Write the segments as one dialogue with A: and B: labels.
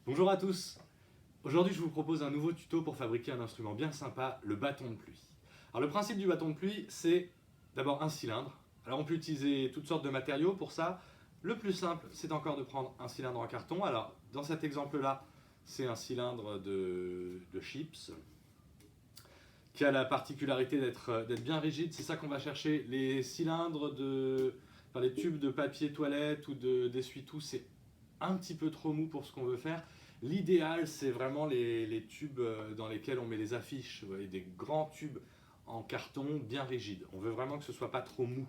A: Bonjour à tous. Aujourd'hui, je vous propose un nouveau tuto pour fabriquer un instrument bien sympa, le bâton de pluie. Alors le principe du bâton de pluie, c'est d'abord un cylindre. Alors on peut utiliser toutes sortes de matériaux pour ça. Le plus simple, c'est encore de prendre un cylindre en carton. Alors dans cet exemple-là, c'est un cylindre de chips qui a la particularité d'être bien rigide. C'est ça qu'on va chercher. Les cylindres les tubes de papier toilette ou d'essuie-tout, c'est un petit peu trop mou pour ce qu'on veut faire. L'idéal, c'est vraiment les tubes dans lesquels on met les affiches, vous voyez, des grands tubes en carton bien rigides. On veut vraiment que ce soit pas trop mou.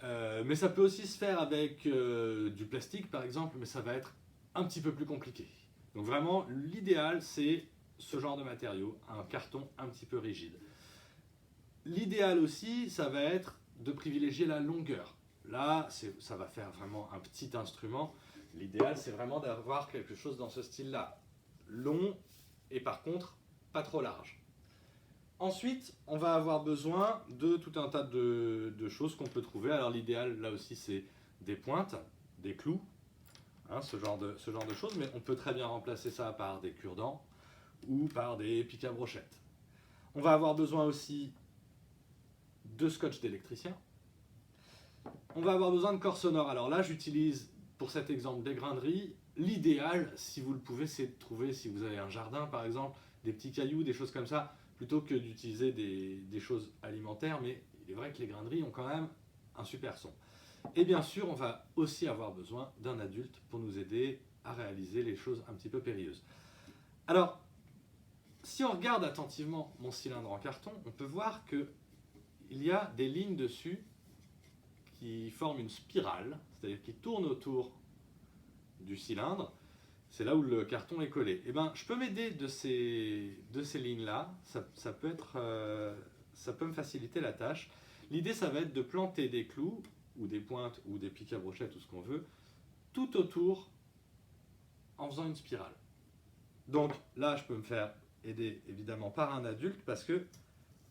A: Mais ça peut aussi se faire avec du plastique par exemple, mais ça va être un petit peu plus compliqué. Donc vraiment, l'idéal, c'est ce genre de matériau, un carton un petit peu rigide. L'idéal aussi, ça va être de privilégier la longueur. Là, ça va faire vraiment un petit instrument. L'idéal, c'est vraiment d'avoir quelque chose dans ce style-là. Long et par contre, pas trop large. Ensuite, on va avoir besoin de tout un tas de choses qu'on peut trouver. Alors l'idéal, là aussi, c'est des pointes, des clous, hein, ce genre de choses. Mais on peut très bien remplacer ça par des cure-dents ou par des pics à brochettes. On va avoir besoin aussi de scotch d'électricien. On va avoir besoin de corps sonore. Alors là, j'utilise pour cet exemple des grains de riz. L'idéal, si vous le pouvez, c'est de trouver, si vous avez un jardin par exemple, des petits cailloux, des choses comme ça, plutôt que d'utiliser des choses alimentaires. Mais il est vrai que les grains de riz ont quand même un super son. Et bien sûr, on va aussi avoir besoin d'un adulte pour nous aider à réaliser les choses un petit peu périlleuses. Alors, si on regarde attentivement mon cylindre en carton, on peut voir qu'il y a des lignes dessus qui forment une spirale, c'est-à-dire qui tournent autour du cylindre. C'est là où le carton est collé. Et ben, je peux m'aider de ces lignes-là. Ça peut me faciliter la tâche. L'idée, ça va être de planter des clous, ou des pointes, ou des pics à brochettes, tout ce qu'on veut, tout autour en faisant une spirale. Donc là, je peux me faire aider évidemment par un adulte parce que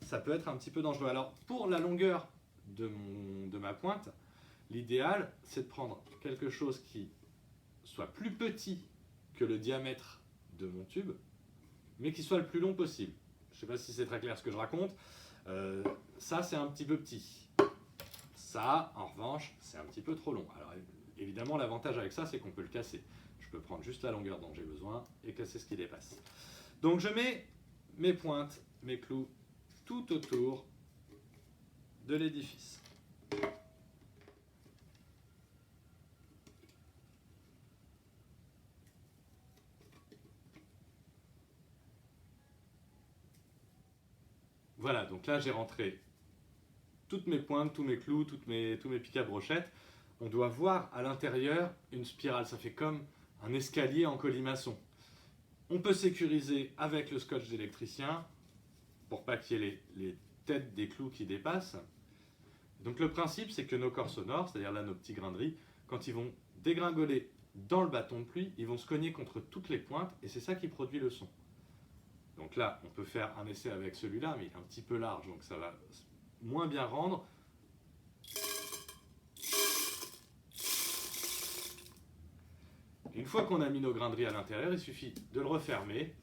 A: ça peut être un petit peu dangereux. Alors, pour la longueur de ma pointe, l'idéal, c'est de prendre quelque chose qui soit plus petit que le diamètre de mon tube, mais qui soit le plus long possible. Je ne sais pas si c'est très clair ce que je raconte. Ça, c'est un petit peu petit. Ça, en revanche, c'est un petit peu trop long. Alors, évidemment, l'avantage avec ça, c'est qu'on peut le casser. Je peux prendre juste la longueur dont j'ai besoin et casser ce qui dépasse. Donc, je mets mes pointes, mes clous, tout autour de l'édifice. Voilà, donc là j'ai rentré toutes mes pointes, tous mes clous, tous mes pics à brochettes. On doit voir à l'intérieur une spirale, ça fait comme un escalier en colimaçon. On peut sécuriser avec le scotch d'électricien pour pas qu'il y ait les têtes des clous qui dépassent. Donc le principe, c'est que nos corps sonores, c'est-à-dire là nos petits grains de riz, quand ils vont dégringoler dans le bâton de pluie, ils vont se cogner contre toutes les pointes et c'est ça qui produit le son. Donc là, on peut faire un essai avec celui-là, mais il est un petit peu large, donc ça va moins bien rendre. Une fois qu'on a mis nos grains de riz à l'intérieur, il suffit de le refermer.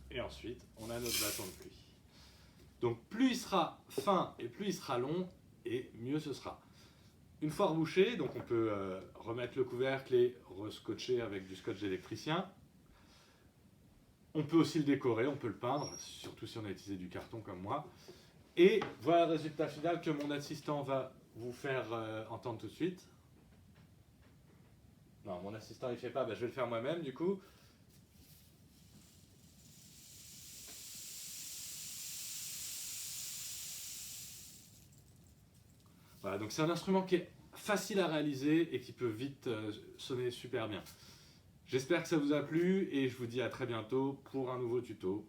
A: Et ensuite, on a notre bâton de pluie. Donc plus il sera fin et plus il sera long, et mieux ce sera. Une fois rebouché, donc on peut remettre le couvercle et rescotcher avec du scotch d'électricien. On peut aussi le décorer, on peut le peindre, surtout si on a utilisé du carton comme moi. Et voilà le résultat final que mon assistant va vous faire entendre tout de suite. Non, mon assistant il ne fait pas, je vais le faire moi-même du coup. Voilà, donc c'est un instrument qui est facile à réaliser et qui peut vite sonner super bien. J'espère que ça vous a plu et je vous dis à très bientôt pour un nouveau tuto.